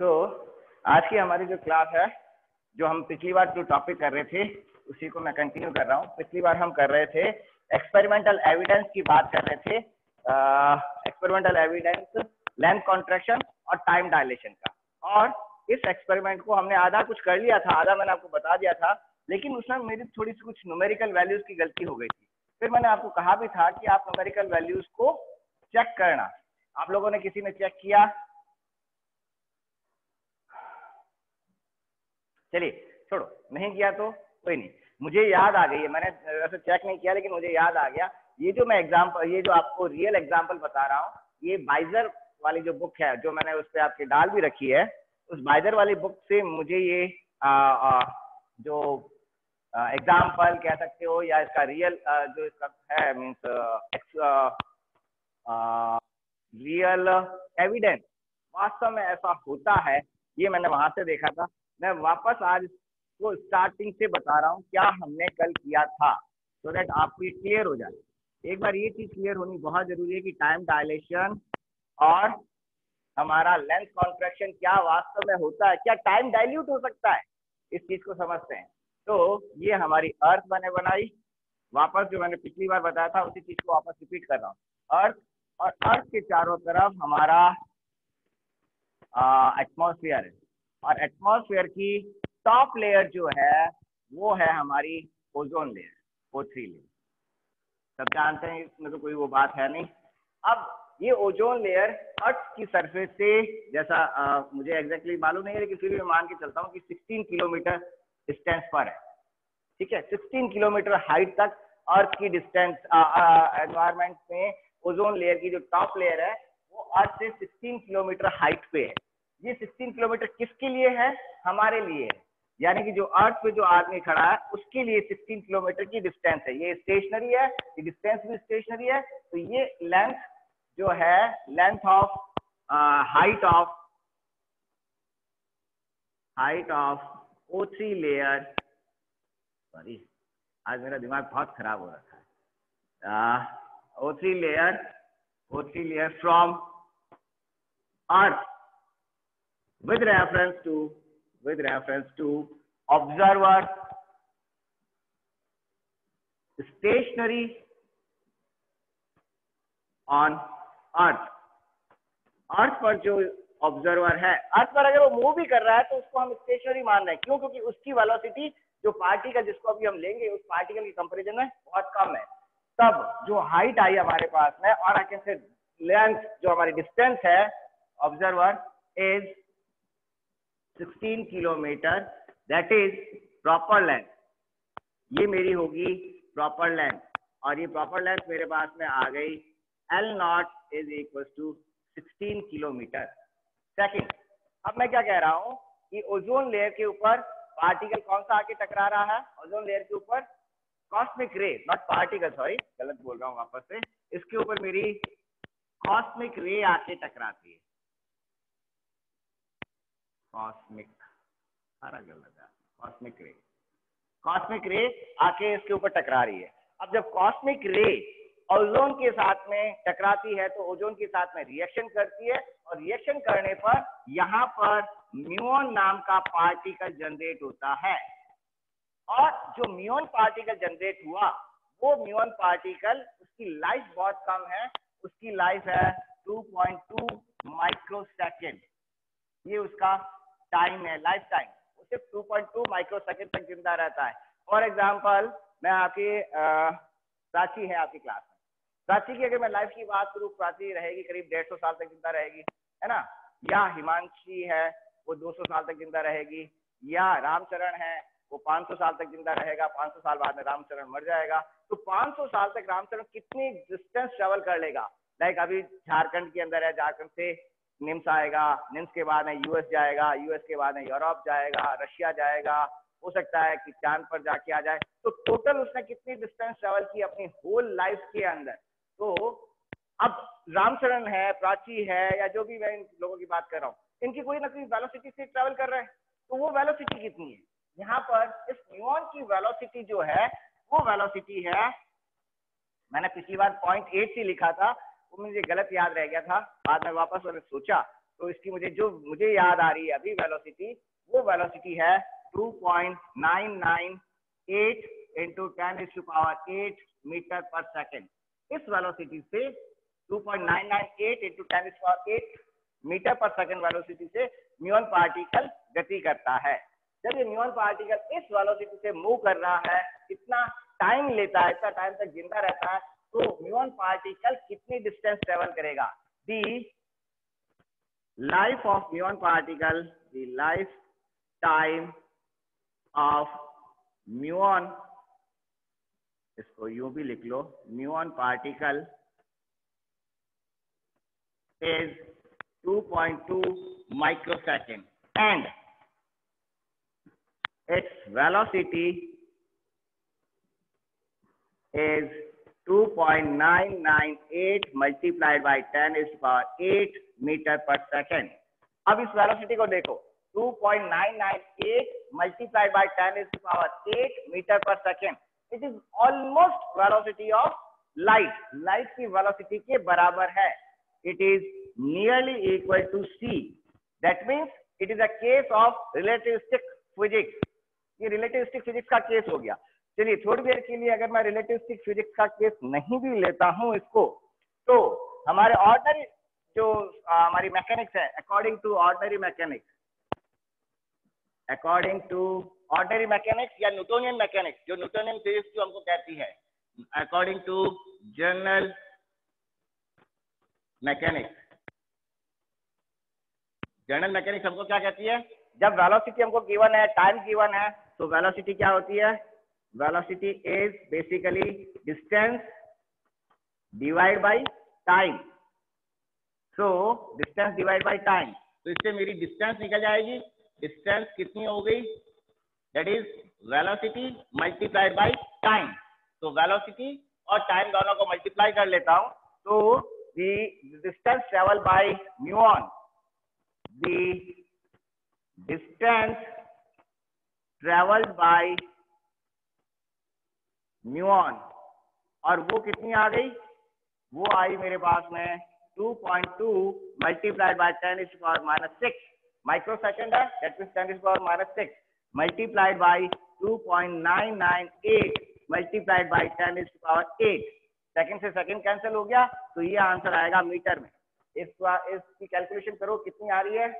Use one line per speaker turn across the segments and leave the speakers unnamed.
तो आज की हमारी जो क्लास है, जो हम पिछली बार जो टॉपिक कर रहे थे उसी को मैं कंटिन्यू कर रहा हूँ। पिछली बार हम कर रहे थे एक्सपेरिमेंटल एविडेंस की बात कर रहे थे, एक्सपेरिमेंटल एविडेंस लेंथ कॉन्ट्रैक्शन और टाइम डायलेशन का। और इस एक्सपेरिमेंट को हमने आधा कुछ कर लिया था, आधा मैंने आपको बता दिया था, लेकिन उसमें मेरी थोड़ी सी कुछ न्यूमेरिकल वैल्यूज की गलती हो गई थी। फिर मैंने आपको कहा भी था कि आप न्यूमेरिकल वैल्यूज को चेक करना। आप लोगों ने किसी ने चेक किया? चलिए छोड़ो, नहीं किया तो कोई नहीं। मुझे याद आ गई है, मैंने वैसे चेक नहीं किया लेकिन मुझे याद आ गया। ये जो मैं एग्जांपल, ये जो आपको रियल एग्जांपल बता रहा हूँ, ये बाइजर वाली जो बुक है, जो मैंने उस पर आपके डाल भी रखी है, उस बाइजर वाली बुक से मुझे ये जो एग्जाम्पल कह सकते हो या इसका रियल जो इसका है मीन्स रियल एविडेंस वास्तव में ऐसा होता है, ये मैंने वहां से देखा था। मैं वापस आज को स्टार्टिंग से बता रहा हूँ क्या हमने कल किया था, सो दैट आपको ये क्लियर हो जाए। एक बार ये चीज क्लियर होनी बहुत जरूरी है कि टाइम डायलेशन और हमारा लेंथ कॉन्ट्रैक्शन क्या वास्तव में होता है, क्या टाइम डाइल्यूट हो सकता है, इस चीज को समझते हैं। तो ये हमारी अर्थ मैंने बनाई, वापस जो मैंने पिछली बार बताया था उसी चीज को वापस रिपीट कर रहा हूँ। अर्थ, और अर्थ के चारों तरफ हमारा एटमॉस्फेयर है, और एटमॉस्फेयर की टॉप लेयर जो है वो है हमारी ओजोन लेयर, O3 लेयर। सब जानते हैं, इसमें तो कोई वो बात है नहीं। अब ये ओजोन लेयर अर्थ की सरफेस से, जैसा मुझे एग्जैक्टली मालूम नहीं है लेकिन फिर भी मान के चलता हूँ कि 16 किलोमीटर डिस्टेंस पर है, ठीक है। 16 किलोमीटर हाइट तक अर्थ की डिस्टेंस एनवायरमेंट में ओजोन लेयर की जो टॉप लेयर है वो अर्थ से 16 किलोमीटर हाइट पे है। ये 16 किलोमीटर किसके लिए है? हमारे लिए है, यानी कि जो अर्थ पे जो आदमी खड़ा है उसके लिए 16 किलोमीटर की डिस्टेंस है। ये स्टेशनरी है, ये डिस्टेंस भी स्टेशनरी है। तो ये लेंथ जो है, length of height of O3 layer, sorry आज मेरा दिमाग बहुत खराब हो रखा है। O3 layer from earth with reference to observer stationary on earth। अर्थ पर जो ऑब्जर्वर है, अर्थ पर अगर वो मूव भी कर रहा है तो उसको हम स्टेशनरी मान रहे हैं। क्यों? क्योंकि उसकी वेलोसिटी जो पार्टिकल जिसको अभी हम लेंगे उस पार्टिकल की कंपैरिजन में बहुत कम है। तब जो हाइट आई हमारे पास में, और आई कैन से लेंथ जो हमारी डिस्टेंस है observer is 16 kilometre, that is proper length. ये मेरी होगी प्रॉपर लेंथ, और ये प्रॉपर लेंथ मेरे पास में आ गई L0 is equal to 16 kilometre second. अब मैं क्या कह रहा हूं कि ओजोन लेयर के ऊपर पार्टिकल कौन सा आके टकरा रहा है? ओजोन लेयर के ऊपर कॉस्मिक रे, नॉट पार्टिकल, सॉरी गलत बोल रहा हूं वापस से। इसके ऊपर मेरी कॉस्मिक रे आके टकराती है, कॉस्मिक रे आके इसके ऊपर टकरा रही है। अब जब कॉस्मिक रे ओजोन के साथ में टकराती है तो ओजोन के साथ में रिएक्शन करती है, और रिएक्शन करने पर यहाँ पर म्यूऑन नाम का पार्टिकल जनरेट होता है। और जो म्यूऑन पार्टिकल जनरेट हुआ वो म्यूऑन पार्टिकल, उसकी लाइफ बहुत कम है, उसकी लाइफ है 2.2 माइक्रोसेकेंड। ये उसका टाइम है, लाइफ टाइम। वो सिर्फ 2.2 माइक्रोसेकेंड तक जिंदा रहता है। फॉर एग्जांपल, मैं आपकी प्राची है आपकी क्लास में, प्राची की अगर मैं लाइफ की बात करूँ, प्राची रहेगी करीब 150 साल तक जिंदा रहेगी, है ना। या हिमांशी है वो 200 साल तक जिंदा रहेगी, या रामचरण है वो 500 साल तक जिंदा रहेगा, 500 साल बाद में रामचरण मर जाएगा। तो 500 साल तक रामचरण कितनी डिस्टेंस ट्रेवल कर लेगा? लाइक अभी झारखंड के अंदर है, झारखंड से निम्स आएगा, निम्स के बाद में यूएस जाएगा, यूएस के बाद में यूरोप जाएगा, रशिया जाएगा, हो सकता है कि चांद पर जाके आ जाए। तो टोटल उसने कितनी डिस्टेंस ट्रेवल की अपनी होल लाइफ के अंदर? तो अब रामचरण है, प्राची है, या जो भी मैं इन लोगों की बात कर रहा हूँ, इनकी कोई ना कोई वेलोसिटी से ट्रेवल कर रहे हैं। तो वो वेलोसिटी कितनी है? यहाँ पर इस म्यूऑन की वेलोसिटी जो है वो वेलोसिटी है, मैंने पिछली बार 0.8 से लिखा था, वो मुझे गलत याद रह गया था, बाद में वापस मैंने सोचा तो इसकी मुझे याद आ रही है अभी वेलोसिटी, वो वेलोसिटी है 2.998 इंटू 10⁸ मीटर पर सेकेंड। इस वेलोसिटी से 2.998 into 10⁸ metre per second velocity से म्यूऑन पार्टिकल गति करता है। जब ये म्यूऑन पार्टिकल इस वेलोसिटी से मूव कर रहा है, कितना टाइम लेता है, इतना टाइम तक जिंदा रहता है, तो म्यूऑन पार्टिकल कितनी डिस्टेंस ट्रेवल करेगा। The life of muon particle, the life time of muon, इसको यूं भी लिख लो, muon particle is 2.2 microsecond and its velocity is 2.998 multiplied by 10⁸ metre per second. अब इस वेलोसिटी को देखो, 2.998 multiplied by 10⁸ metre per second, it is almost velocity of light, light की वेलोसिटी के बराबर है। It is nearly equal to c. That means it is a case of relativistic physics. ये relativistic physics का case हो गया। चलिए थोड़ी देर के लिए अगर मैं relativistic physics का केस नहीं भी लेता हूं इसको, तो हमारे ऑर्डिनरी जो हमारी मैकेनिक्स है, अकॉर्डिंग टू ऑर्डिनरी मैकेनिक्स या न्यूटोनियन मैकेनिक्स, जो न्यूटोनियन फिजिक्स जो हमको कहती है, अकॉर्डिंग टू जनरल मैकेनिक्स हमको क्या कहती है, जब वेलोसिटी हमको गिवन है, टाइम गिवन है, तो वेलोसिटी क्या होती है, velocity is basically distance divide by time. So distance divide by time, तो इससे मेरी डिस्टेंस निकल जाएगी। डिस्टेंस कितनी हो गई, that is velocity multiplied by time. तो वेलोसिटी और टाइम दोनों को मल्टीप्लाई कर लेता हूं, तो the distance traveled by muon, the distance traveled by muon, और वो कितनी आ गई, वो आई मेरे पास में 2.2 multiplied by 10⁻⁻6 माइक्रोसेकंड है, that means 10⁻⁻6 multiplied by 2.998 multiplied by 10⁸। Second से सेकंड कैंसिल हो गया, तो ये आंसर आएगा मीटर में। इसकी कैलकुलेशन करो कितनी आ रही है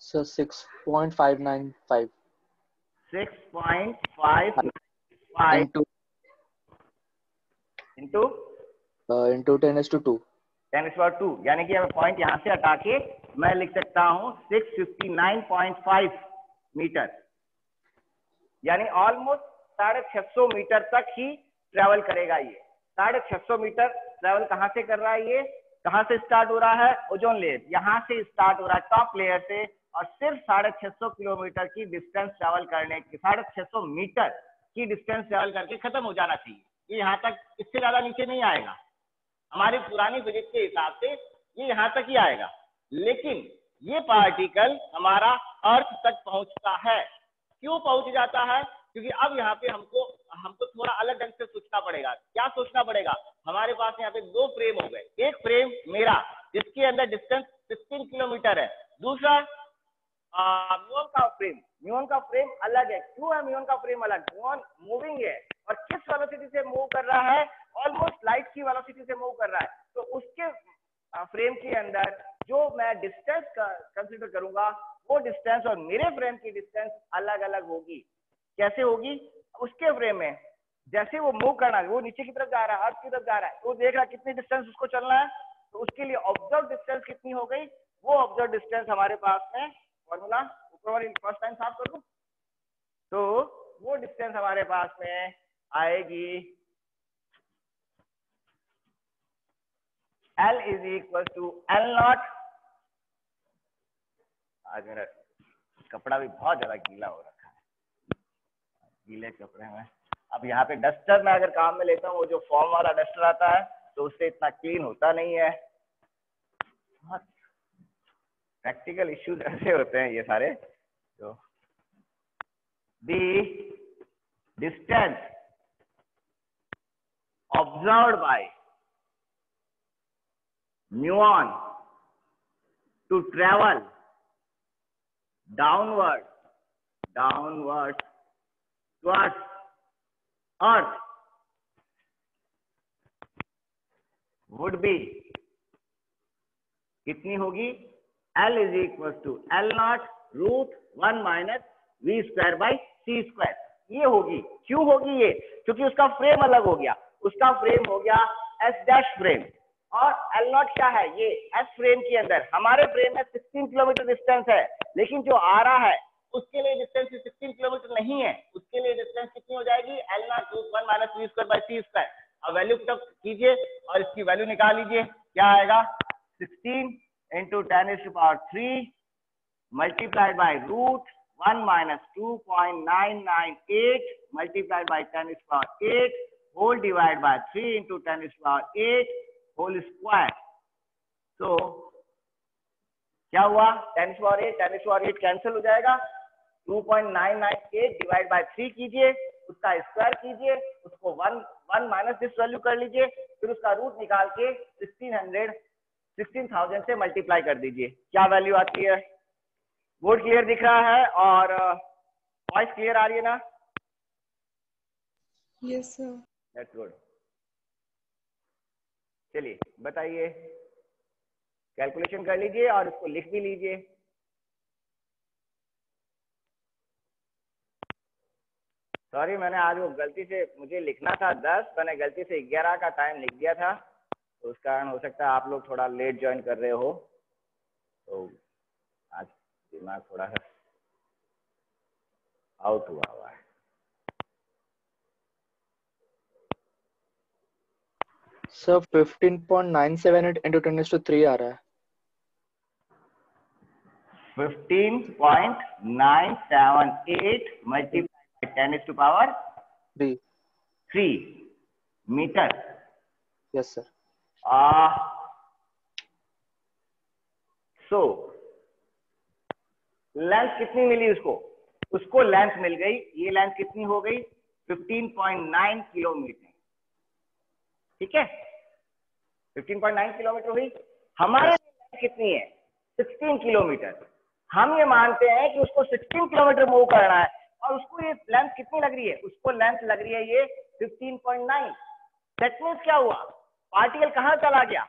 सर, 6.595
इंटू
10⁻²,
10⁻², यानी कि मैं पॉइंट यहां से हटा के मैं लिख सकता हूं 659.5 मीटर, यानी ऑलमोस्ट 650 मीटर तक ही ट्रेवल करेगा। ये 650 मीटर ट्रेवल कहां से कर रहा है, ये कहां से स्टार्ट हो रहा है, ओजोन लेयर, यहां से स्टार्ट हो रहा है टॉप लेयर से, और सिर्फ 650 किलोमीटर की डिस्टेंस ट्रेवल करने की, 650 मीटर की डिस्टेंस ट्रेवल करके खत्म हो जाना चाहिए। ये यहाँ तक, इससे ज्यादा नीचे नहीं आएगा। हमारी पुरानी फिजिक्स के हिसाब से ये यहाँ तक ही आएगा, लेकिन ये पार्टिकल हमारा अर्थ तक पहुंचता है। क्यों पहुंच जाता है, क्योंकि अब यहाँ पे हमको थोड़ा अलग ढंग से सोचना पड़ेगा। क्या सोचना पड़ेगा, हमारे पास यहाँ पे दो फ्रेम हो गए, एक फ्रेम मेरा जिसके अंदर डिस्टेंस 15 किलोमीटर है, दूसरा म्यूऑन का फ्रेम अलग है। क्यों है म्यूऑन का फ्रेम अलग, म्यूऑन मूविंग है, और किस वेलोसिटी से मूव कर रहा है, ऑलमोस्ट लाइट की वेलोसिटी से मूव कर रहा है। तो उसके फ्रेम के अंदर जो मैं डिस्टेंस कंसीडर करूंगा, वो डिस्टेंस और मेरे फ्रेम की डिस्टेंस अलग अलग होगी। कैसे होगी, उसके फ्रेम में जैसे वो मूव करना है, वो नीचे की तरफ जा रहा है, अर्थ की तरफ जा रहा है, तो देख रहा है कितनी डिस्टेंस उसको चलना है, तो उसके लिए ऑब्जर्व डिस्टेंस कितनी हो गई, वो ऑब्जर्व डिस्टेंस हमारे पास में फॉर्मूला ऊपर वाली फर्स्ट टाइम साफ कर दूं, तो वो डिस्टेंस हमारे पास में आएगी L is equal to L0। आज मेरा कपड़ा भी बहुत ज्यादा गीला हो रखा है, गीले कपड़े में। अब यहाँ पे डस्टर में अगर काम में लेता हूँ, वो जो फॉर्म वाला डस्टर आता है, तो उससे इतना क्लीन होता नहीं है। प्रैक्टिकल इश्यूज ऐसे होते हैं ये सारे। तो the distance observed bye muon to travel downward towards earth would be कितनी होगी? L is equal to L naught root 1 minus v square by c square. ये होगी. क्यों होगी ये? क्योंकि उसका फ्रेम अलग हो गया. उसका फ्रेम हो गया एस डैश फ्रेम और एल नॉट क्या है? ये एस फ्रेम के अंदर. हमारे फ्रेम में 16 किलोमीटर डिस्टेंस है, लेकिन जो आ रहा है उसके लिए डिस्टेंस 16 किलोमीटर नहीं है. उसके लिए डिस्टेंस कितनी हो जाएगी? L naught root 1 minus v square by c square. अब वैल्यू पुट कीजिए और इसकी वैल्यू निकाल लीजिए. क्या आएगा? 16 into 10 is to power 3 multiplied by root 1 minus 2.998 multiplied by 10 is to power 8 whole divided by 3 into 10 is to power 8 whole square. So क्या हुआ? 10 is to power 8 10 is to power 8 cancel हो जाएगा. 2.998 divide by 3 कीजिए, उसका square कीजिए, उसको 1 minus this value कर लीजिए, फिर उसका रूट निकाल के 16,000 से मल्टीप्लाई कर दीजिए. क्या वैल्यू आती है? बोर्ड क्लियर दिख रहा है और वॉइस क्लियर आ रही है ना?
Yes sir.
That's good. चलिए बताइए, कैलकुलेशन कर लीजिए और इसको लिख भी लीजिए. सॉरी, मैंने आज वो गलती से, मुझे लिखना था 10, मैंने गलती से 11 का टाइम लिख दिया था, तो उस कारण हो सकता है आप लोग थोड़ा लेट ज्वाइन कर रहे हो, तो आज दिमाग थोड़ा सा आउट हुआ है.
सर 15.978 into 10⁻³ आ रहा है.
15.978 multiply 10⁻³ metre.
Yes sir.
So length कितनी मिली उसको? उसको लेंथ मिल गई, ये लेंथ कितनी हो गई? 15.9 किलोमीटर. ठीक है, 15.9 किलोमीटर हुई. हमारे लेंथ कितनी है? 16 किलोमीटर. हम ये मानते हैं कि उसको 16 किलोमीटर मूव करना है और उसको ये लेंथ कितनी लग रही है? उसको लेंथ लग रही है ये 15.9. दैट मींस क्या हुआ? पार्टिकल कहां चला गया?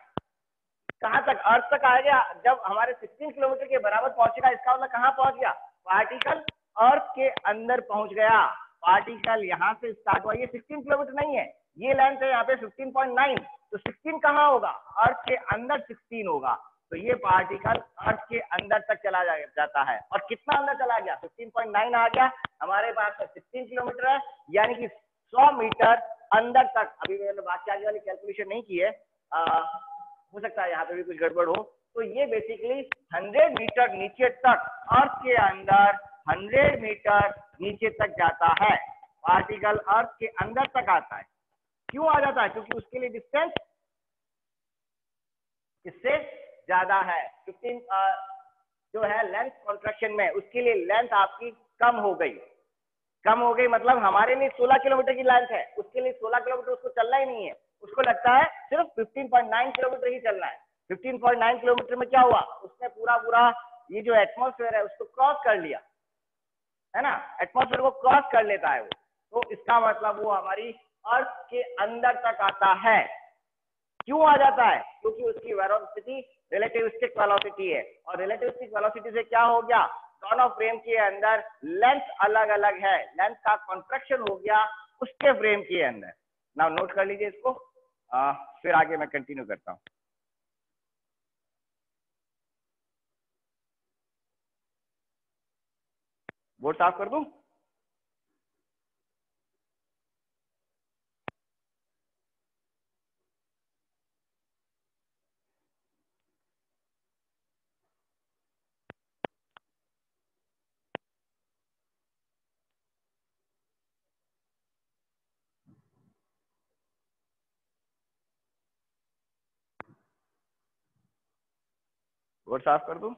कहां तक? अर्थ तक आ गया. जब हमारे 16 किलोमीटर के बराबर पहुंचेगा, इसका मतलब कहां पहुंच गया? पार्टिकल अर्थ के अंदर पहुंच गया. पार्टिकल यहां से स्टार्ट हुआ, ये 16 किलोमीटर नहीं है, ये लेंथ है यहाँ पे 15.9. तो 16 कहाँ होगा? अर्थ के अंदर 16 होगा. तो ये पार्टिकल अर्थ के अंदर तक चला जाता है. और कितना अंदर चला गया? 15.9 आ गया. हमारे पास 16 किलोमीटर है, यानी कि 100 मीटर अंदर तक. अभी मैंने बाकी आगे वाली कैलकुलेशन नहीं की है, हो सकता है यहाँ पे भी कुछ गड़बड़ हो. तो ये बेसिकली 100 मीटर नीचे तक, अर्थ के अंदर 100 मीटर नीचे तक जाता है. पार्टिकल अर्थ के अंदर तक आता है. क्यों आ जाता है? क्योंकि उसके लिए डिस्टेंस इससे ज्यादा है. 15 जो है लेंथ कॉन्ट्रैक्शन में, उसके लिए लेंथ आपकी कम हो गई. कम हो गई मतलब हमारे लिए 16 किलोमीटर की लेंथ है, उसके लिए 16 किलोमीटर उसको चलना ही नहीं है. उसको लगता है सिर्फ 15.9 किलोमीटर ही चलना है. 15.9 किलोमीटर में क्या हुआ? उसने पूरा ये जो एटमॉस्फेयर है उसको क्रॉस कर लिया, है ना? एटमॉस्फेयर को क्रॉस कर लेता है वो. तो इसका मतलब वो हमारी अर्थ के अंदर तक आता है. क्यों आ जाता है? क्योंकि उसकी वेलोसिटी रिलेटिविस्टिक वेलोसिटी है, और रिलेटिविस्टिक वेलोसिटी से क्या हो गया? दोनों फ्रेम के अंदर लेंथ अलग अलग है, लेंथ का कॉन्ट्रैक्शन हो गया उसके फ्रेम के अंदर. नाउ नोट कर लीजिए इसको, फिर आगे मैं कंटिन्यू करता हूं. बोर्ड साफ कर दूं? बोर्ड साफ कर दूं?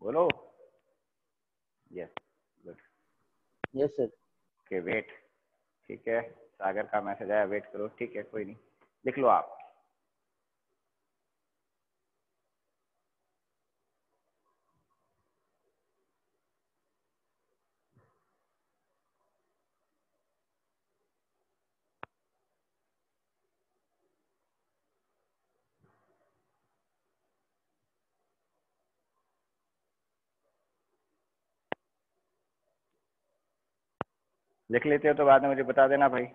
बोलो। Yes good.
Yes sir.
Okay wait. ठीक है, सागर का मैसेज आया, वेट करो। ठीक है, कोई नहीं, लिख लो आप। लिख लेते हो तो बाद में मुझे बता देना भाई।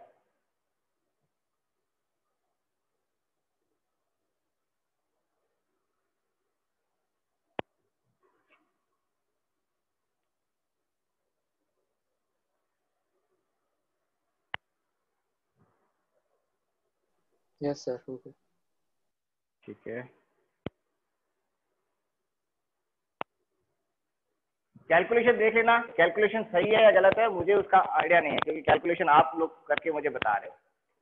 यस सर हो गया।
ठीक है, कैलकुलेशन देख लेना, कैलकुलेशन सही है या गलत है मुझे उसका आइडिया नहीं है, क्योंकि कैलकुलेशन आप लोग करके मुझे बता रहे हो।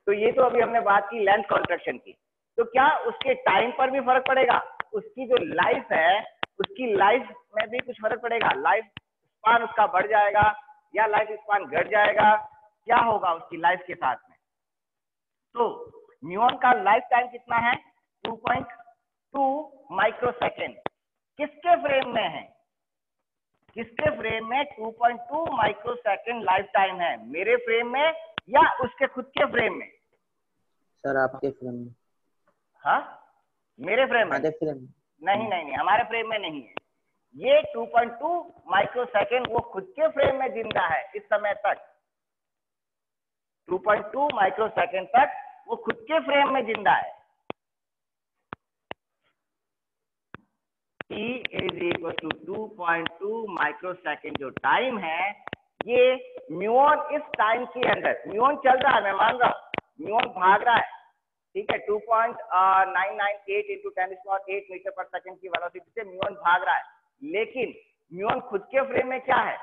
तो ये तो अभी हमने बात की लेंथ कॉन्ट्रैक्शन की, तो क्या उसके टाइम पर भी फर्क पड़ेगा? उसकी जो लाइफ है, उसकी लाइफ में भी कुछ फर्क पड़ेगा? लाइफ स्पान उसका बढ़ जाएगा या लाइफ स्पान घट जाएगा? क्या होगा उसकी लाइफ के साथ में? तो म्यूऑन का लाइफ टाइम कितना है? 2.2 माइक्रोसेकेंड। किसके फ्रेम में है? किसके फ्रेम में 2.2 माइक्रोसेकंड लाइफ टाइम है? मेरे फ्रेम में या उसके खुद के फ्रेम में?
सर आपके फ्रेम में।
हाँ, मेरे फ्रेम में?
हमारे फ्रेम में
नहीं नहीं नहीं, हमारे फ्रेम में नहीं है। ये 2.2 माइक्रोसेकंड वो खुद के फ्रेम में जिंदा है इस समय तक। 2.2 माइक्रोसेकंड तक वो खुद के फ्रेम में जिंदा है। T is equal to 2.2 microsecond जो टाइम है, ये म्यूऑन इस टाइम के अंदर, म्यूऑन चल रहा है, मैं मान रहा हूँ, म्यूऑन भाग रहा है, ठीक है, 2.998 into 10⁸ मीटर पर सेकंड की वेलोसिटी से म्यूऑन भाग रहा है। लेकिन म्यूऑन खुद के फ्रेम में क्या है?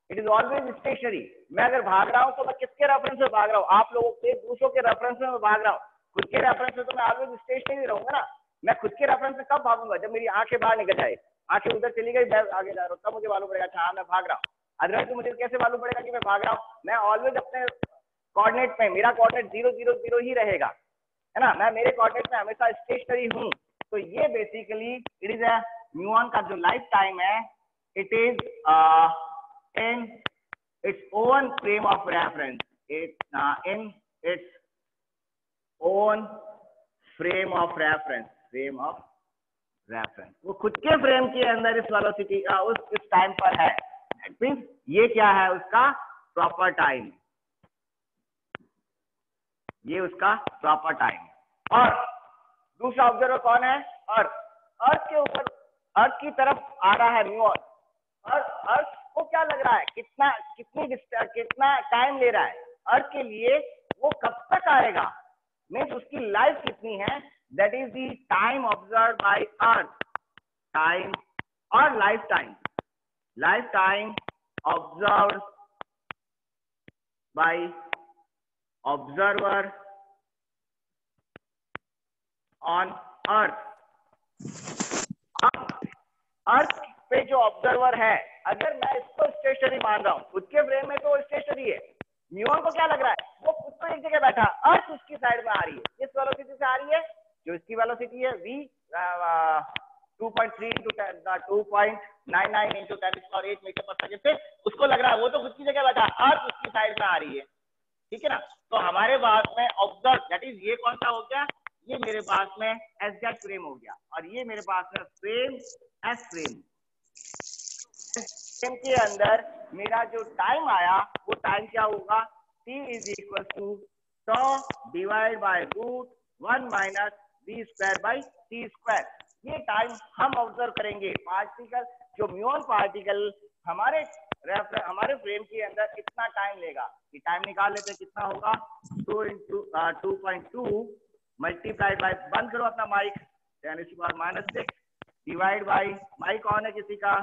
It is always stationary. मैं अगर भाग रहा हूँ तो मैं किसके रेफरेंस में भाग रहा हूँ? आप लोगों के दूसरों के रेफरेंस में भाग रहा हूँ। खुद के रेफरेंस में तो मैं ऑलवेज स्टेशनरी रहूंगा ना। मैं खुद के रेफरेंस में कब भागूंगा? जब मेरी आंखें बाहर निकल जाए, आंखें उधर चली गई, मैं आगे जा रहा हूँ, तब मुझे मालूम पड़ेगा अच्छा हाँ मैं भाग रहा हूँ। अदरवाइज मुझे कैसे मालूम पड़ेगा कि मैं भाग रहा हूँ? मैं ऑलवेज अपने कोऑर्डिनेट में, मेरा कोऑर्डिनेट 0 0 0 ही रहेगा, है ना। मैं मेरे कोऑर्डिनेट में हमेशा स्टेशनरी हूँ। तो ये basically it is a muon का जो लाइफ टाइम है, it is in its own frame of reference. In its own frame of reference. Frame of reference. वो खुद के फ्रेम के अंदर इस वेलोसिटी इस टाइम पर है। That means ये क्या है? उसका प्रॉपर टाइम, ये उसका प्रॉपर टाइम। और दूसरा ऑब्जर्वर कौन है? अर्थ। अर्थ के ऊपर, अर्थ की तरफ आ रहा है म्यूऑन, और अर्थ को क्या लग रहा है? कितना टाइम ले रहा है? अर्थ के लिए वो कब तक आएगा, मीन्स उसकी लाइफ कितनी है? That is the time observe by earth. Time और life time, life time observe by observer on earth. Earth पे जो ऑब्जर्वर है, अगर मैं इसको स्टेशनरी मान रहा हूँ, खुद के फ्रेम में तो स्टेशनरी है, म्यूऑन को क्या लग रहा है? वो खुद तो एक जगह बैठा, अर्थ उसकी साइड में आ रही है, किस वेलोसिटी से आ रही है? जो इसकी वेलोसिटी है v 2.3 into 2.99 into 10⁸ मीटर पर सेकंड से उसको लग रहा है वो तो खुद की जगह बैठा, अर्थ उसकी साइड में आ रही है, ठीक है ना। तो हमारे पास में ऑब्जर्व, दैट इज ये कौन सा हो गया? ये मेरे पास में एस फ्रेम हो गया, और ये मेरे पास में फ्रेम एस फ्रेम। फ्रेम के अंदर मेरा जो टाइम आया वो टाइम क्या होगा? t is equal to tau divide by √1 minus v square by t square. ये टाइम हम ऑब्जर्व करेंगे। पार्टिकल, जो म्यूऑन पार्टिकल हमारे फ्रेम के अंदर कितना टाइम लेगा, ये टाइम निकाल लेते हैं। कितना होगा? 2 into 2.2 मल्टीप्लाइड बाय, बंद करो अपना mic, 10⁻⁻6 divide by, mic on है किसी का?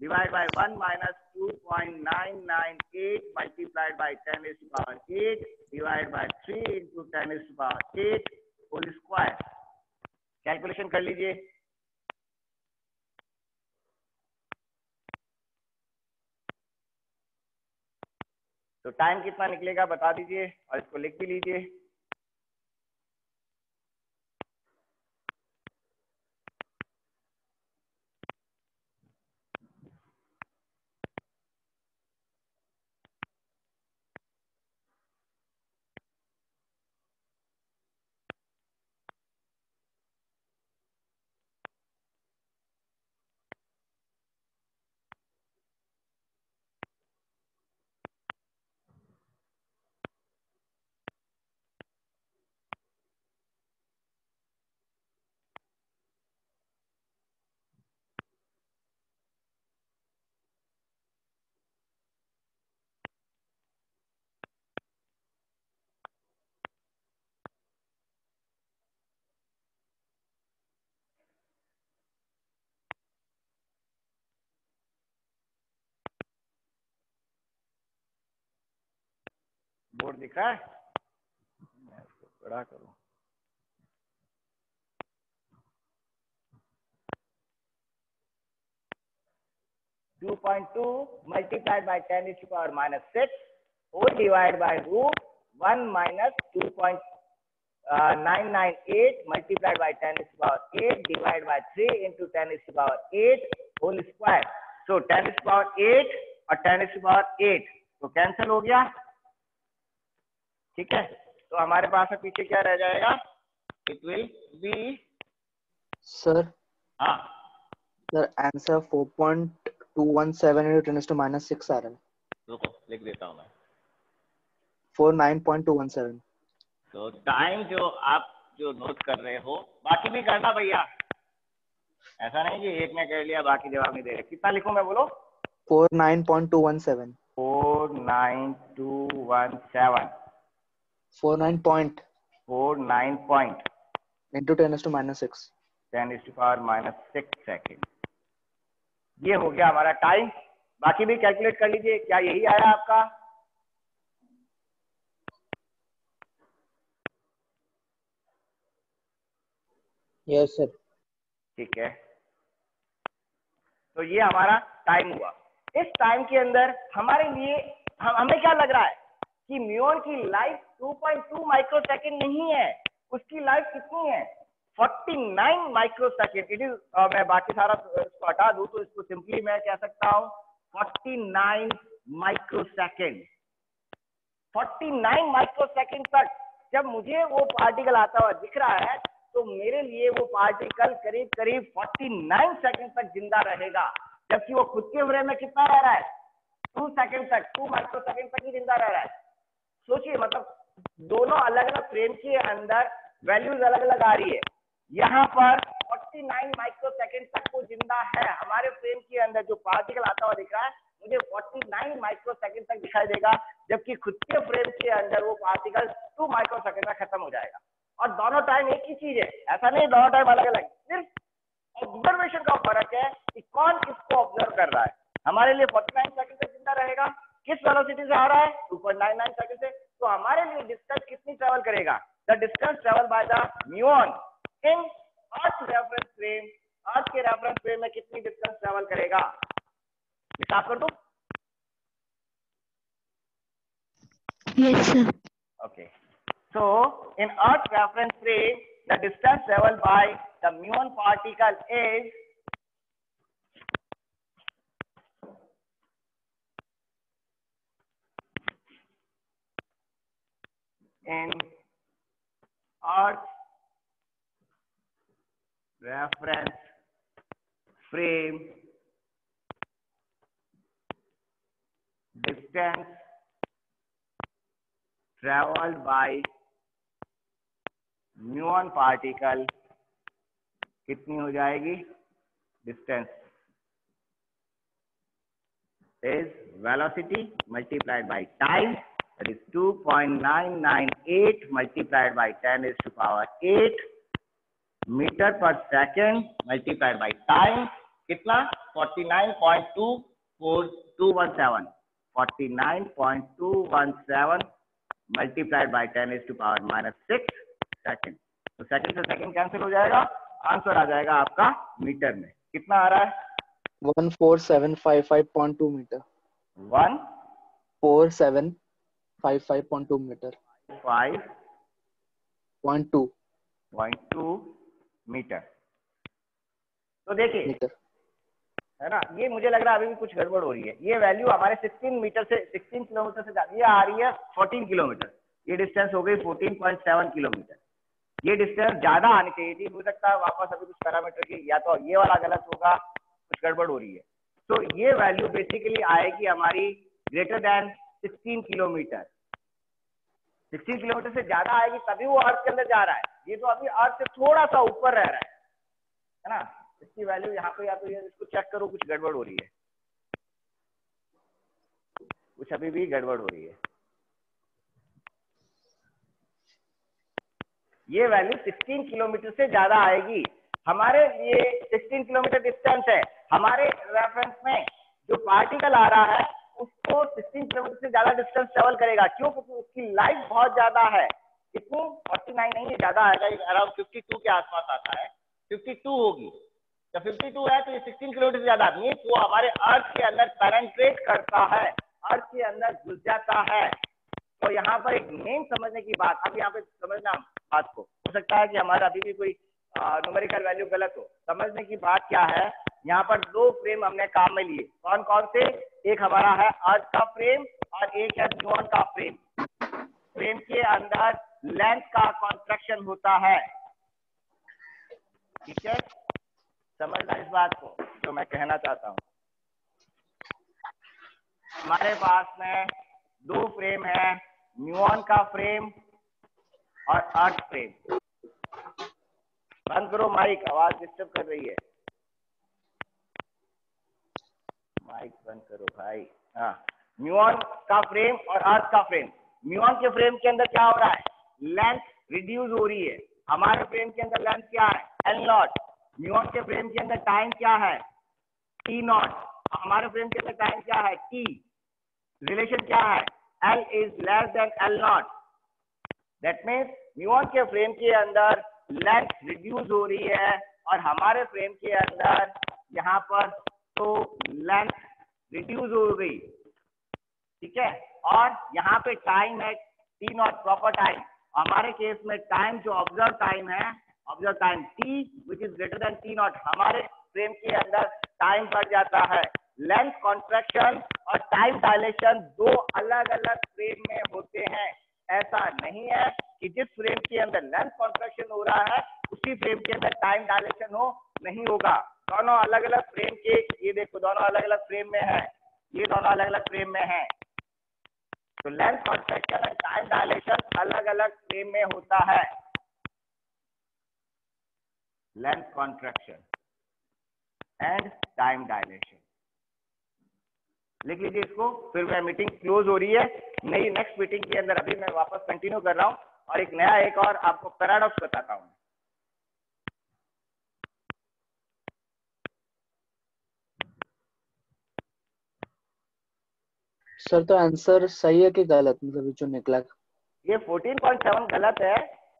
Divide by 1 minus 2.998 multiplied by 10⁸8 divide by 3 into 10⁸8 whole square. Calculation कर लीजिए। तो टाइम कितना निकलेगा बता दीजिए और इसको लिख भी लीजिए। बोर्ड दिख रहा है, मैं इसको बड़ा करूं। (2.2 multiplied by 10 is to power minus 6 whole divided by root 1 minus 2.998 multiplied by 10 is to power 8 divided by 3 into 10 is to power 8 whole square. So 10 is to power 8 और 10 is to power 8 तो cancel हो गया, ठीक है। तो हमारे पास में पीछे क्या रह जाएगा, इट विल बी
सर
हाँ
sir answer 4.217 into 10 to minus 6 आ रहा है।
रुको लिख देता हूँ मैं
49.217।
तो टाइम जो आप जो नोट कर रहे हो बाकी भी करना भैया, ऐसा नहीं कि एक ने कर लिया बाकी जवाब नहीं दे रहे। कितना लिखूं मैं बोलो?
49.217।
49217 49 point
into 10 to minus 6
10 is to power minus 6 second. ये हो गया हमारा टाइम। बाकी भी कैलकुलेट कर लीजिए, क्या यही आया आपका?
Yes sir. ठीक
है, तो ये हमारा टाइम हुआ। इस टाइम के अंदर हमारे लिए हमें क्या लग रहा है कि म्यून की लाइफ 2.2 माइक्रोसेकंड नहीं है, उसकी लाइफ कितनी है? 49 माइक्रोसेकंड। इट इज मैं बाकी सारा इसको हटा दूं तो इसको सिंपली मैं कह सकता हूं 49 माइक्रोसेकंड। 49 माइक्रोसेकंड तक जब मुझे वो पार्टिकल आता हुआ दिख रहा है तो मेरे लिए वो पार्टिकल करीब करीब 49 सेकंड तक जिंदा रहेगा, जबकि वो खुद के फ्रेम में कितना रह रहा है? 2 सेकंड तक, 2 माइक्रोसेकंड तक ही जिंदा रह रहा है। सोचिए, मतलब दोनों अलग अलग फ्रेम के अंदर वैल्यूज अलग अलग आ रही है। यहाँ पर 49 माइक्रोसेकंड तक वो जिंदा है। हमारे फ्रेम के अंदर जो पार्टिकल आता हुआ दिख रहा है मुझे 49 माइक्रोसेकंड तक दिखाई देगा, जबकि खुद के फ्रेम के अंदर वो पार्टिकल 2 माइक्रोसेकंड में खत्म हो जाएगा। और दोनों टाइम एक ही चीज है, ऐसा नहीं दोनों टाइम अलग अलग, सिर्फ ऑब्जर्वेशन का फर्क है कि कौन किसको ऑब्जर्व कर रहा है। हमारे लिए 49 सेकंड तक जिंदा रहेगा, किस वेलोसिटी से आ रहा है? 2.99 सेकंड से। तो हमारे लिए डिस्टेंस कितनी ट्रेवल करेगा? The distance travel by the muon in earth reference frame. Earth के रेफरेंस फ्रेम में कितनी डिस्टेंस ट्रेवल करेगा? हिसाब कर दो।
Yes sir.
Okay, so in Earth reference frame, the distance traveled by the muon particle is in Earth reference frame, distance traveled by muon particle कितनी हो जाएगी? Distance is velocity multiplied by time, that is 2.998 multiplied by 10 is to power 8 metre per second multiplied by time. कितना? 49.217 49.217 multiplied by 10 is to power minus 6 second. तो second से second cancel हो जाएगा, answer आ जाएगा आपका मीटर में। कितना आ रहा है?
14755.2 मीटर।
147
5.2 मीटर।
5.2 मीटर। तो देखिए
मीटर
है ना, ये मुझे लग रहा है अभी भी कुछ गड़बड़ हो रही है। ये वैल्यू हमारे 16 किलोमीटर से ज्यादा, ये आ रही है 14 किलोमीटर। ये डिस्टेंस हो गई 14.7 किलोमीटर। ये डिस्टेंस ज्यादा आनी चाहिए थी। हो सकता है वापस अभी कुछ पैरामीटर की, या तो ये वाला गलत होगा, कुछ गड़बड़ हो रही है। तो ये वैल्यू बेसिकली आएगी हमारी ग्रेटर देन 16 किलोमीटर। 16 किलोमीटर से ज्यादा आएगी तभी वो अर्थ के अंदर जा रहा है। ये तो अभी अर्थ से थोड़ा सा ऊपर रह रहा है ना। इसकी वैल्यू यहाँ पे, या तो ये इसको चेक करो, कुछ गड़बड़ हो रही है, कुछ अभी भी गड़बड़ हो रही है। ये वैल्यू 16 किलोमीटर से ज्यादा आएगी। हमारे लिए 16 किलोमीटर डिस्टेंस है। हमारे रेफरेंस में जो पार्टिकल आ रहा है उसको 16 किलोमीटर से ज्यादा डिस्टेंस ट्रेवल करेगा। क्यों? क्योंकि उसकी लाइट बहुत ज्यादा है। कितनी? 49 नहीं, ये ज्यादा आएगा, अराउंड 52 के आसपास आता है। 52 होगी। जब 52 है तो ये 16 किलोमीटर से ज्यादा नहीं, वो हमारे अर्थ के अंदर पेनिट्रेट करता है, अर्थ के अंदर घुस जाता है। तो यहाँ पर एक मेन समझने की बात, अब यहाँ पे समझना बात को, हो सकता है कि हमारा अभी भी कोई न्यूमेरिकल वैल्यू गलत हो। समझने की बात क्या है, यहाँ पर दो फ्रेम हमने काम में लिए। कौन कौन से? एक हमारा है अर्थ का फ्रेम और एक है म्यूऑन का फ्रेम। फ्रेम के अंदर लेंथ का कॉन्ट्रैक्शन होता है। ठीक है, समझना इस बात को जो मैं कहना चाहता हूँ। हमारे पास में दो फ्रेम है, म्यूऑन का फ्रेम और अर्थ फ्रेम। बंद करो माइक, आवाज डिस्टर्ब कर रही है। माइक बंद करो भाई। हाँ, म्यूऑन का फ्रेम और अर्थ का फ्रेम। म्यूऑन के फ्रेम के अंदर क्या हो रहा है? लेंथ रिड्यूस हो रही है। हमारे फ्रेम के अंदर लेंथ क्या है? L0। म्यूऑन के फ्रेम के अंदर टाइम क्या है? T0। हमारे फ्रेम के अंदर टाइम क्या है? T। रिलेशन क्या है? L is less than L0। That means muon के फ्रेम के अंदर लेंथ रिड्यूस हो रही है और हमारे फ्रेम के अंदर यहाँ पर तो लेंथ रिड्यूस हो गई। ठीक है, और यहाँ पे टाइम है T0, प्रॉपर टाइम। हमारे केस में टाइम जो ऑब्जर्व टाइम है, observe time T which is greater than T0, हमारे फ्रेम के अंदर टाइम बढ़ जाता है। लेंथ कॉन्ट्रैक्शन और टाइम डायलेशन दो अलग अलग फ्रेम में होते हैं। ऐसा नहीं है कि जिस फ्रेम के अंदर लेंथ कॉन्ट्रैक्शन हो रहा है उसी फ्रेम के अंदर टाइम डायलेशन हो, नहीं होगा। दोनों अलग अलग फ्रेम के, ये देखो दोनों अलग अलग फ्रेम में है, ये दोनों अलग अलग फ्रेम में है। तो लेंथ कॉन्ट्रैक्शन और टाइम डायलेशन अलग अलग फ्रेम में होता है। Length contraction and time dilation लिख लीजिए इसको। फिर मैं मीटिंग क्लोज हो रही है, नई नेक्स्ट मीटिंग के अंदर अभी मैं वापस कंटिन्यू कर रहा हूँ और एक नया, एक और आपको पैराडॉक्स बताता हूँ।
सर तो आंसर सही है कि गलत, मतलब जो निकला?
ये 14.7 गलत है,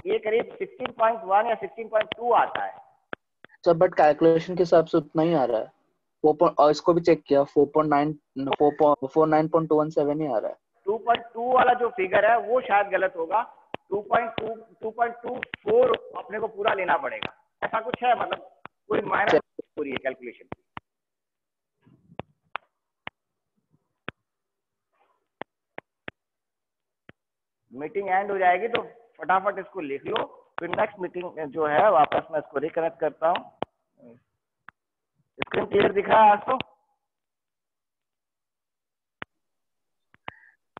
ये करीब 16.1 या 16.2 आता है।
सर बट कैलकुलेशन के हिसाब से उतना ही आ रहा है। और इसको भी चेक किया, 49.217 ही आ रहा है।
2.2 वाला जो फिगर है वो शायद गलत होगा। 2.24 अपने को पूरा लेना पड़ेगा, ऐसा कुछ है। मतलब कोई माइनस हो रही है कैलकुलेशन। मीटिंग एंड हो जाएगी तो फटाफट इसको लिख लो, फिर नेक्स्ट मीटिंग जो है वापस मैं इसको रिकनेक्ट करता हूँ। स्क्रीन क्लियर दिख रहा है आज तो?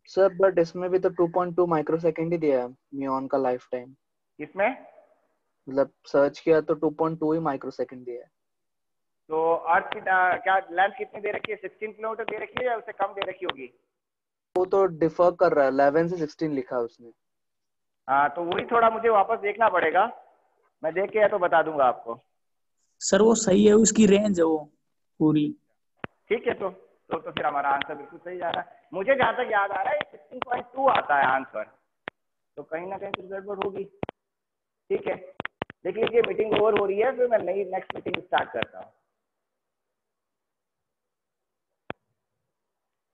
सर बट इसमें भी तो 2.2 माइक्रोसेकंड ही दिया है म्यूऑन का लाइफ टाइम।
इसमें
मतलब सर्च किया तो 2.2 ही माइक्रोसेकंड दिया है।
तो अर्थ की क्या लेंथ कितनी दे रखी है? 16 किलोमीटर दे रखी है या उससे कम दे रखी होगी?
वो तो डिफर कर रहा है, 11 से 16 लिखा है उसने।
हाँ, तो वही थोड़ा मुझे वापस देखना पड़ेगा, मैं देख के या तो बता दूंगा आपको।
सर वो सही है, उसकी रेंज है वो पूरी।
ठीक है, तो फिर हमारा आंसर बिल्कुल सही जा रहा है। मुझे जहां तक याद आ रहा है 16.2 आता है आंसर, तो कहीं ना कहीं कुछ गड़बड़ होगी। ठीक है, देख लीजिए मीटिंग ओवर हो रही है, फिर मैं नई नेक्स्ट मीटिंग स्टार्ट करता हूँ।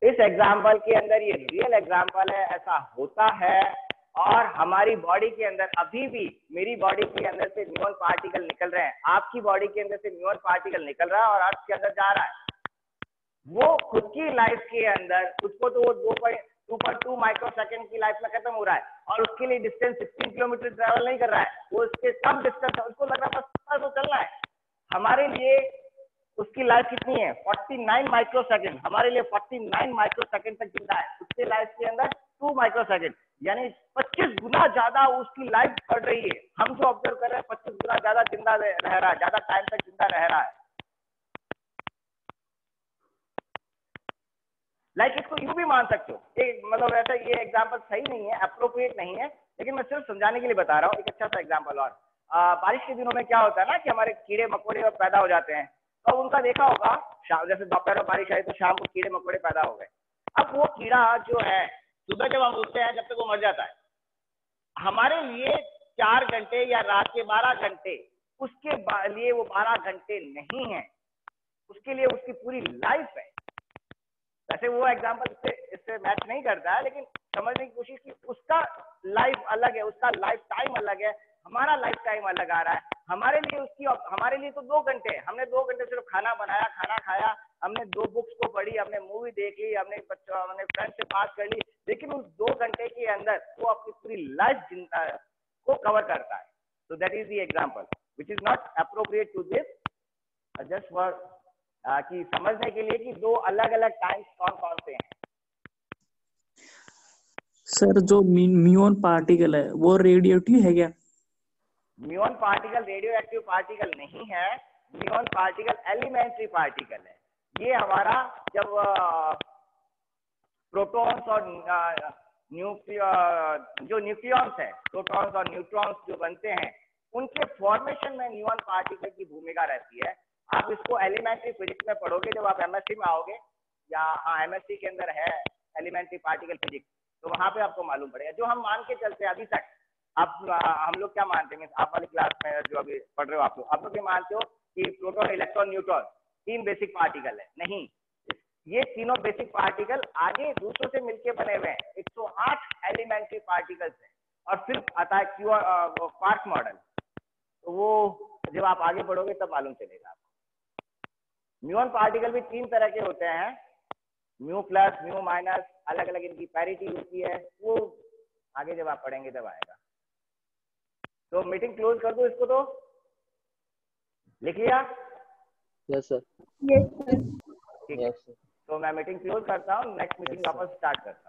इस इस एग्जाम्पल के अंदर ये रियल एग्जाम्पल है, ऐसा होता है। और हमारी बॉडी के अंदर अभी भी, मेरी बॉडी के अंदर से न्यून पार्टिकल निकल रहे हैं, आपकी बॉडी के अंदर से न्यून पार्टिकल निकल रहा है और अर्थ के अंदर जा रहा है। वो खुद की लाइफ के अंदर, उसको तो वो 2.2 माइक्रोसेकंड की लाइफ में खत्म हो रहा है और उसके लिए डिस्टेंस 16 किलोमीटर ट्रेवल नहीं कर रहा है, वो उसके कम डिस्टेंस है, उसको लग रहा है बस तो चलना है। हमारे लिए उसकी लाइफ कितनी है? 49 माइक्रोसेकंड। हमारे लिए 49 माइक्रोसेकंड तक जिंदा है, उसके लाइफ के अंदर 2 माइक्रोसेकंड, यानी 25 गुना ज्यादा उसकी लाइफ बढ़ रही है। हम जो ऑब्जर्व कर रहे हैं 25 गुना ज्यादा जिंदा रह रहा है, ज्यादा टाइम तक जिंदा रह रहा है। लाइक इसको यूं भी मान सकते हो, मतलब ऐसा, ये एग्जांपल सही नहीं है, अप्रोप्रिएट नहीं है, लेकिन मैं सिर्फ समझाने के लिए बता रहा हूँ। एक अच्छा सा एग्जांपल और, बारिश के दिनों में क्या होता है ना कि हमारे कीड़े मकोड़े पैदा हो जाते हैं, तो उनका देखा होगा शाम, जैसे दोपहर में बारिश आई तो शाम को कीड़े मकोड़े पैदा हो गए। अब वो कीड़ा जो है सुबह जब हम उठते हैं जब तक वो मर जाता है, हमारे लिए 4 घंटे या रात के 12 घंटे, उसके लिए वो 12 घंटे नहीं है, उसके लिए उसकी पूरी लाइफ है। वैसे वो एग्जांपल इससे मैच नहीं करता है, लेकिन समझने की कोशिश की, उसका लाइफ अलग है, उसका लाइफ टाइम अलग है, हमारा लाइफ टाइम अलग आ रहा है। हमारे लिए उसकी, हमारे लिए तो 2 घंटे, हमने 2 घंटे सिर्फ खाना बनाया, खाना खाया, हमने 2 बुक्स को पढ़ी, हमने मूवी देख ली, हमने फ्रेंड से बात कर ली, लेकिन उस 2 घंटे के अंदर वो अपनी पूरी लाइफ को कवर करता है। तो that is the example which is not appropriate to this, just for कि समझने के लिए कि 2 अलग अलग टाइम्स कौन कौन से हैं।
सर जो म्यून पार्टिकल है वो रेडियोएक्टिव है क्या?
म्यून पार्टिकल रेडियो एक्टिव पार्टिकल नहीं है, म्यून पार्टिकल एलिमेंट्री पार्टिकल है। ये हमारा जब प्रोटॉन्स और जो न्यूक्लियॉन्स है, प्रोटॉन्स और न्यूट्रॉन्स जो बनते हैं, उनके फॉर्मेशन में म्यून पार्टिकल की भूमिका रहती है। आप इसको एलिमेंट्री फिजिक्स में पढ़ोगे जब आप एमएससी में आओगे, या हाँ एमएससी के अंदर है एलिमेंट्री पार्टिकल फिजिक्स, तो वहां पे आपको मालूम पड़ेगा। जो हम मान के चलते हैं अभी तक, आप हम लोग क्या मानते हैं, आप वाली क्लास में जो अभी पढ़ रहे हो आप लोग ये मानते हो कि proton, electron, neutron 3 basic particle है। नहीं, ये तीनों बेसिक पार्टिकल आगे दूसरों से मिलके बने हुए हैं, 108 एलिमेंट्री पार्टिकल्स हैं, और फिर आता है क्वार्क मॉडल। तो वो जब आप आगे बढ़ोगे तब मालूम चलेगा आपको। म्यून पार्टिकल भी 3 तरह के होते हैं, म्यू प्लस, म्यू माइनस, अलग अलग इनकी पैरिटी होती है, वो आगे जब आप पढ़ेंगे तब आएगा। तो मीटिंग क्लोज कर दो इसको, तो लिख लिया?
Yes sir.
ठीक है, तो मैं मीटिंग क्लोज करता हूँ, नेक्स्ट मीटिंग वापस स्टार्ट करता हूँ।